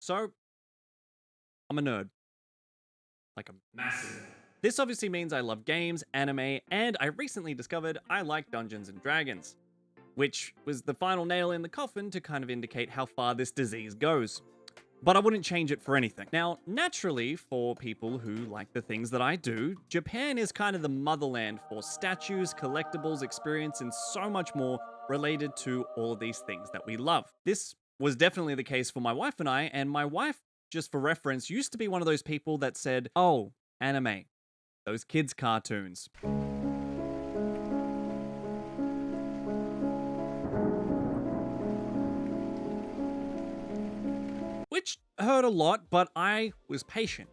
So, I'm a nerd. Like a massive one. This obviously means I love games, anime, and I recently discovered I like Dungeons and Dragons, which was the final nail in the coffin to kind of indicate how far this disease goes. But I wouldn't change it for anything. Now, naturally, for people who like the things that I do, Japan is kind of the motherland for statues, collectibles, experience, and so much more related to all of these things that we love. This was definitely the case for my wife and my wife, just for reference, used to be one of those people that said, "Oh, anime, those kids' cartoons." Which hurt a lot, but I was patient.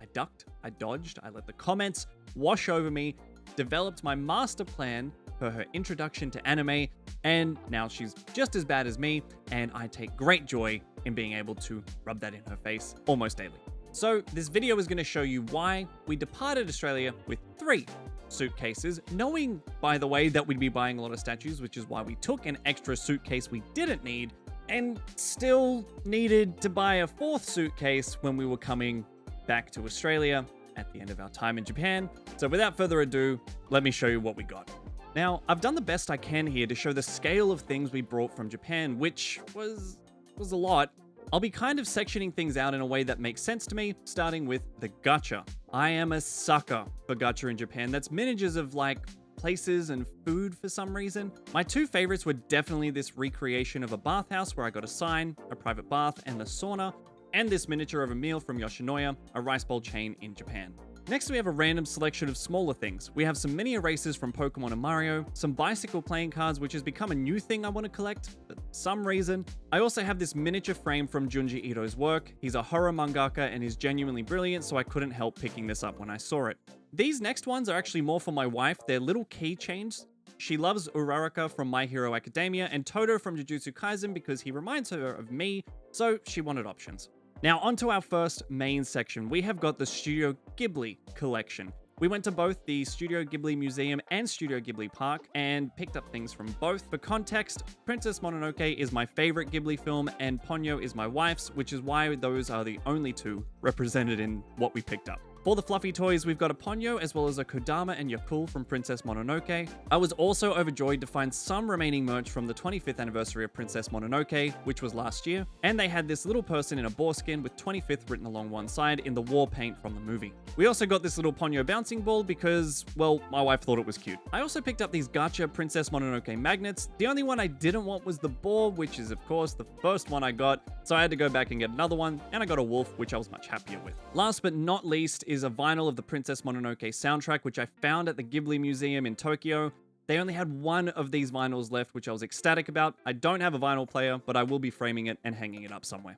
I ducked, I dodged, I let the comments wash over me, developed my master plan for her introduction to anime, and now she's just as bad as me, and I take great joy in being able to rub that in her face almost daily. So this video is going to show you why we departed Australia with 3 suitcases, knowing, by the way, that we'd be buying a lot of statues, which is why we took an extra suitcase we didn't need, and still needed to buy a 4th suitcase when we were coming back to Australia at the end of our time in Japan. So without further ado, let me show you what we got. Now, I've done the best I can here to show the scale of things we brought from Japan, which was a lot. I'll be kind of sectioning things out in a way that makes sense to me, starting with the gacha. I am a sucker for gacha in Japan. That's miniatures of like places and food for some reason. My 2 favorites were definitely this recreation of a bathhouse where I got a sign, a private bath, and a sauna, and this miniature of a meal from Yoshinoya, a rice bowl chain in Japan. Next, we have a random selection of smaller things. We have some mini erasers from Pokemon and Mario, some bicycle playing cards, which has become a new thing I want to collect for some reason. I also have this miniature frame from Junji Ito's work. He's a horror mangaka and is genuinely brilliant, so I couldn't help picking this up when I saw it. These next ones are actually more for my wife. They're little keychains. She loves Uraraka from My Hero Academia and Toto from Jujutsu Kaisen because he reminds her of me, so she wanted options. Now, onto our first main section. We have got the Studio Ghibli collection. We went to both the Studio Ghibli Museum and Studio Ghibli Park and picked up things from both. For context, Princess Mononoke is my favorite Ghibli film and Ponyo is my wife's, which is why those are the only 2 represented in what we picked up. For the fluffy toys, we've got a Ponyo as well as a Kodama and Yakul from Princess Mononoke. I was also overjoyed to find some remaining merch from the 25th anniversary of Princess Mononoke, which was last year, and they had this little person in a boar skin with 25th written along one side in the war paint from the movie. We also got this little Ponyo bouncing ball because, well, my wife thought it was cute. I also picked up these gacha Princess Mononoke magnets. The only one I didn't want was the boar, which is of course the first one I got, so I had to go back and get another one, and I got a wolf, which I was much happier with. Last but not least is a vinyl of the Princess Mononoke soundtrack, which I found at the Ghibli Museum in Tokyo. They only had one of these vinyls left, which I was ecstatic about. I don't have a vinyl player, but I will be framing it and hanging it up somewhere.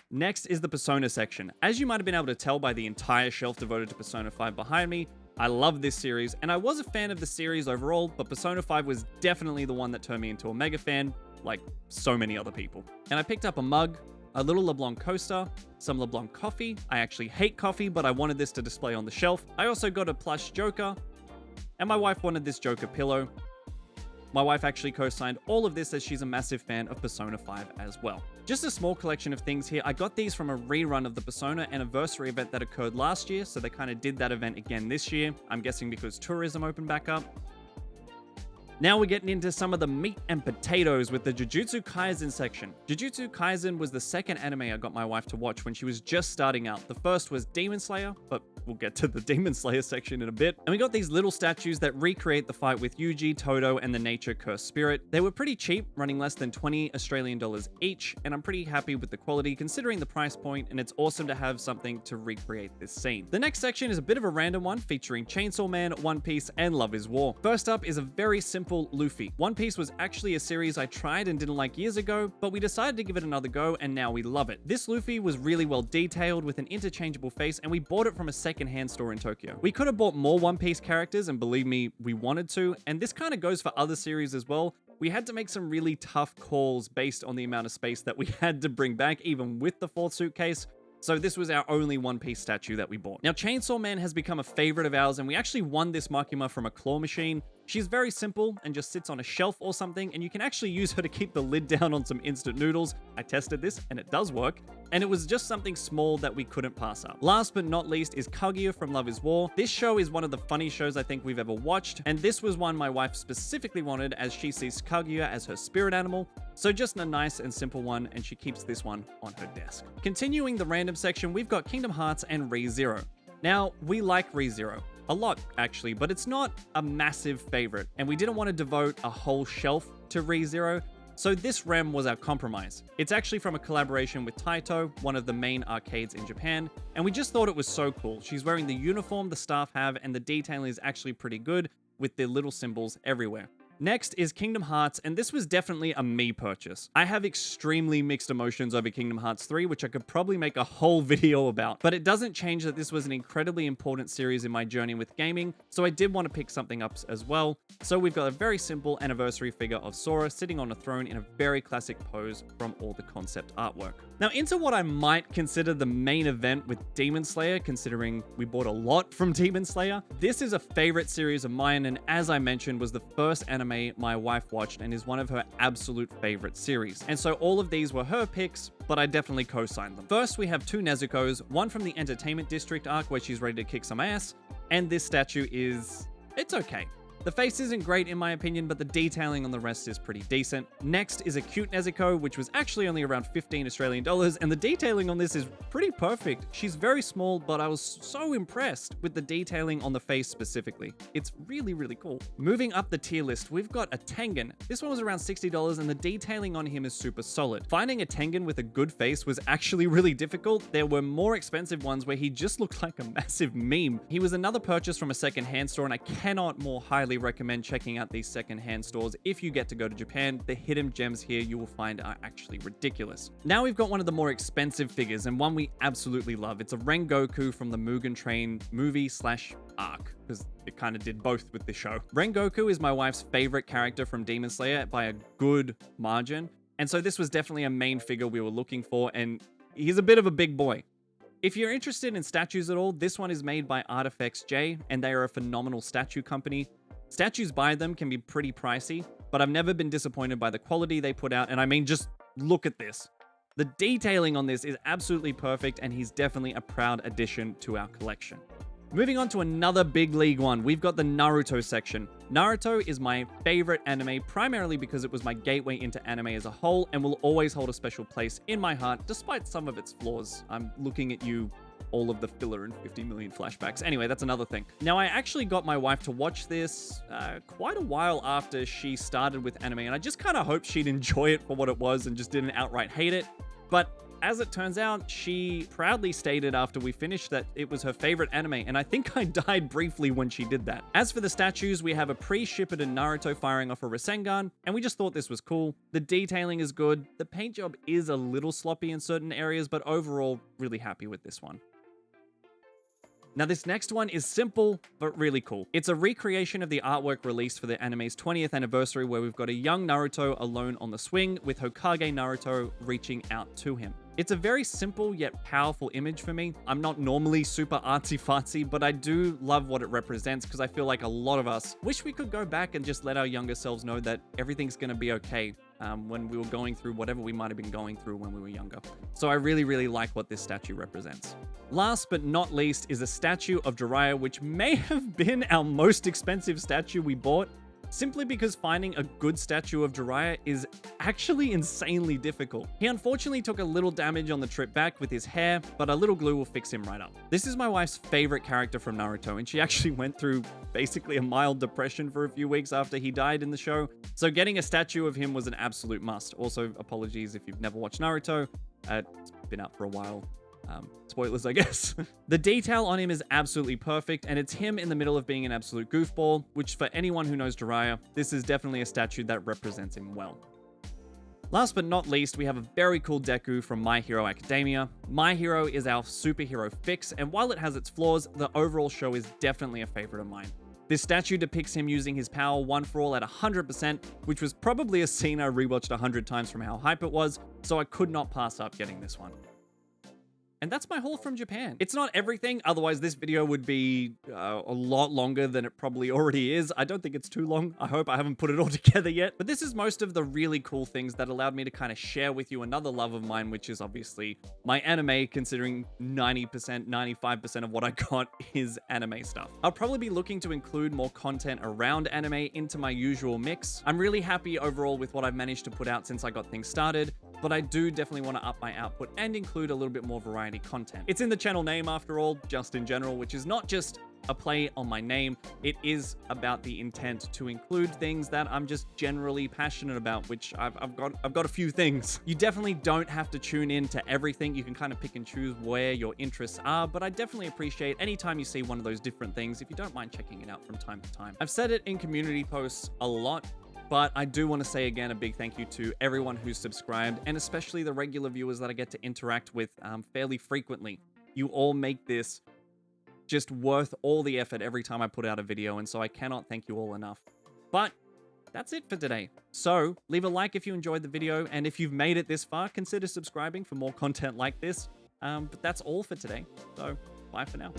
Next is the Persona section. As you might have been able to tell by the entire shelf devoted to Persona 5 behind me, I love this series, and I was a fan of the series overall, but Persona 5 was definitely the one that turned me into a mega fan, like so many other people. And I picked up a mug, a little LeBlanc coaster, some LeBlanc coffee. I actually hate coffee, but I wanted this to display on the shelf. I also got a plush Joker, and my wife wanted this Joker pillow. My wife actually co-signed all of this as she's a massive fan of Persona 5 as well. Just a small collection of things here. I got these from a rerun of the Persona anniversary event that occurred last year, so they kind of did that event again this year. I'm guessing because tourism opened back up. Now we're getting into some of the meat and potatoes with the Jujutsu Kaisen section. Jujutsu Kaisen was the second anime I got my wife to watch when she was just starting out. The first was Demon Slayer, but we'll get to the Demon Slayer section in a bit. And we got these little statues that recreate the fight with Yuji, Toto, and the nature cursed spirit. They were pretty cheap, running less than 20 Australian dollars each, and I'm pretty happy with the quality considering the price point, and it's awesome to have something to recreate this scene. The next section is a bit of a random one featuring Chainsaw Man, One Piece, and Love is War. First up is a very simple Luffy. One Piece was actually a series I tried and didn't like years ago, but we decided to give it another go and now we love it. This Luffy was really well detailed with an interchangeable face and we bought it from a secondhand store in Tokyo. We could have bought more One Piece characters and believe me, we wanted to, and this kind of goes for other series as well. We had to make some really tough calls based on the amount of space that we had to bring back even with the 4th suitcase. So this was our only One Piece statue that we bought. Now, Chainsaw Man has become a favorite of ours, and we actually won this Makima from a claw machine. She's very simple and just sits on a shelf or something, and you can actually use her to keep the lid down on some instant noodles. I tested this and it does work. And it was just something small that we couldn't pass up. Last but not least is Kaguya from Love is War. This show is one of the funny shows I think we've ever watched, and this was one my wife specifically wanted as she sees Kaguya as her spirit animal. So just a nice and simple one, and she keeps this one on her desk. Continuing the random section, we've got Kingdom Hearts and ReZero. Now, we like ReZero. A lot, actually, but it's not a massive favorite, and we didn't want to devote a whole shelf to ReZero, so this REM was our compromise. It's actually from a collaboration with Taito, one of the main arcades in Japan, and we just thought it was so cool. She's wearing the uniform the staff have, and the detailing is actually pretty good with the little symbols everywhere. Next is Kingdom Hearts, and this was definitely a me purchase. I have extremely mixed emotions over Kingdom Hearts 3, which I could probably make a whole video about, but it doesn't change that this was an incredibly important series in my journey with gaming, so I did want to pick something up as well. So we've got a very simple anniversary figure of Sora sitting on a throne in a very classic pose from all the concept artwork. Now into what I might consider the main event with Demon Slayer, considering we bought a lot from Demon Slayer. This is a favorite series of mine, and as I mentioned, was the first anime my wife watched and is one of her absolute favorite series. And so all of these were her picks, but I definitely co-signed them. First, we have two Nezuko's, one from the Entertainment District arc where she's ready to kick some ass, and this statue it's okay. The face isn't great in my opinion, but the detailing on the rest is pretty decent. Next is a cute Nezuko, which was actually only around 15 Australian dollars, and the detailing on this is pretty perfect. She's very small, but I was so impressed with the detailing on the face specifically. It's really, really cool. Moving up the tier list, we've got a Tengen. This one was around $60, and the detailing on him is super solid. Finding a Tengen with a good face was actually really difficult. There were more expensive ones where he just looked like a massive meme. He was another purchase from a second-hand store, and I cannot more highly recommend checking out these second-hand stores if you get to go to Japan. The hidden gems here you will find are actually ridiculous. Now we've got one of the more expensive figures, and one we absolutely love. It's a Rengoku from the Mugen Train movie/arc, because it kind of did both with the show. Rengoku is my wife's favorite character from Demon Slayer by a good margin, and so this was definitely a main figure we were looking for, and he's a bit of a big boy. If you're interested in statues at all, this one is made by Artifacts J, and they are a phenomenal statue company. Statues by them can be pretty pricey, but I've never been disappointed by the quality they put out, and I mean, just look at this. The detailing on this is absolutely perfect, and he's definitely a proud addition to our collection. Moving on to another big league one, we've got the Naruto section. Naruto is my favorite anime, primarily because it was my gateway into anime as a whole, and will always hold a special place in my heart, despite some of its flaws. I'm looking at you, all of the filler and 50 million flashbacks. Anyway, that's another thing. Now, I actually got my wife to watch this quite a while after she started with anime, and I just kind of hoped she'd enjoy it for what it was and just didn't outright hate it. But as it turns out, she proudly stated after we finished that it was her favorite anime, and I think I died briefly when she did that. As for the statues, we have a pre-Shippuden Naruto firing off a Rasengan, and we just thought this was cool. The detailing is good. The paint job is a little sloppy in certain areas, but overall, really happy with this one. Now this next one is simple, but really cool. It's a recreation of the artwork released for the anime's 20th anniversary, where we've got a young Naruto alone on the swing with Hokage Naruto reaching out to him. It's a very simple yet powerful image for me. I'm not normally super artsy-fartsy, but I do love what it represents because I feel like a lot of us wish we could go back and just let our younger selves know that everything's going to be okay when we were going through whatever we might have been going through when we were younger. So I really, really like what this statue represents. Last but not least is a statue of Jiraiya, which may have been our most expensive statue we bought, simply because finding a good statue of Jiraiya is actually insanely difficult. He unfortunately took a little damage on the trip back with his hair, but a little glue will fix him right up. This is my wife's favorite character from Naruto, and she actually went through basically a mild depression for a few weeks after he died in the show, so getting a statue of him was an absolute must. Also, apologies if you've never watched Naruto. It's been out for a while. Spoilers, I guess. The detail on him is absolutely perfect, and it's him in the middle of being an absolute goofball, which for anyone who knows Jiraiya, this is definitely a statue that represents him well. Last but not least, we have a very cool Deku from My Hero Academia. My Hero is our superhero fix, and while it has its flaws, the overall show is definitely a favorite of mine. This statue depicts him using his power one for all at 100%, which was probably a scene I rewatched 100 times from how hype it was, so I could not pass up getting this one. And that's my haul from Japan. It's not everything, otherwise this video would be a lot longer than it probably already is. I don't think it's too long. I hope I haven't put it all together yet. But this is most of the really cool things that allowed me to kind of share with you another love of mine, which is obviously my anime, considering 90%, 95% of what I got is anime stuff. I'll probably be looking to include more content around anime into my usual mix. I'm really happy overall with what I've managed to put out since I got things started, but I do definitely want to up my output and include a little bit more variety content. It's in the channel name after all, Justingeneral, which is not just a play on my name. It is about the intent to include things that I'm just generally passionate about, which I've got a few things. You definitely don't have to tune in to everything. You can kind of pick and choose where your interests are, but I definitely appreciate anytime you see one of those different things, if you don't mind checking it out from time to time. I've said it in community posts a lot, but I do want to say again a big thank you to everyone who's subscribed, and especially the regular viewers that I get to interact with fairly frequently. You all make this just worth all the effort every time I put out a video, and so I cannot thank you all enough. But that's it for today. So leave a like if you enjoyed the video, and if you've made it this far, consider subscribing for more content like this. But that's all for today, so bye for now.